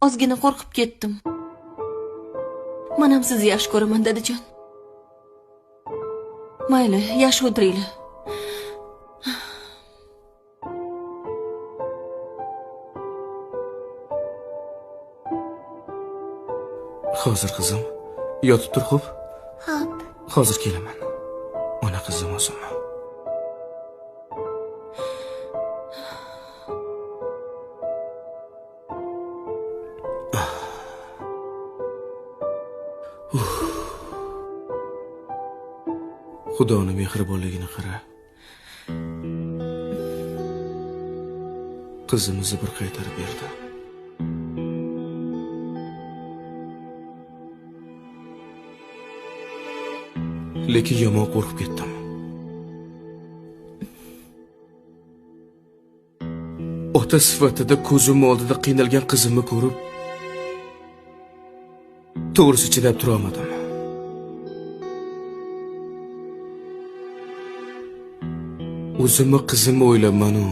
ozgina qo'rqib ketdim. Men ham sizni yaxshi ko'raman, dadajon. Mayli, yaxshi o'tiringlar. Hozir qizim, yotib tur, xo'p? Xo'p. Hozir kelaman. Ona qizim o'zim. Xudoning mehribonligini qara. Qizimizni bir qaytarib berdi. Lekin yomon qo'rqib ketdim. Ota sifatida ko'zim oldida qiynalgan qizimni ko'rib, to'g'risi chidab tura olmadim. O'zimni qizimni o'ylayman-u,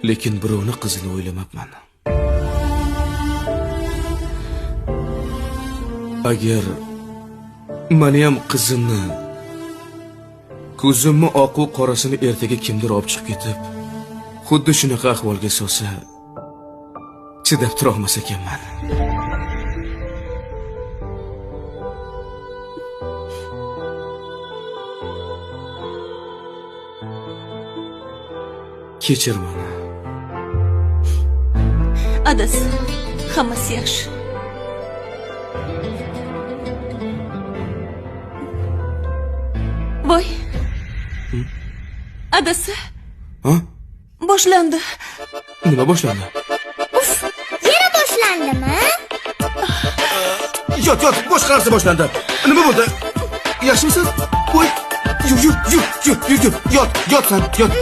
lekin birovni qizini o'ylamabman. Agar meni ham qizimni, ko'zimni oq va qorasini ertaga kimdir olib chiqib ketib, xuddi shunaqa ahvolga solsa, chidab tura olmas ekanman. Kechir meni. Adasi, hammasi yaxshi. Voy. Adasi. Ha? Boshlandi. Nima boshlandi? Uf, yana boshlandimi? Yot, boshqa narsa boshlandi. Nima bo'ldi? Yaxshimisiz? Voy. Yur, yot san, yot.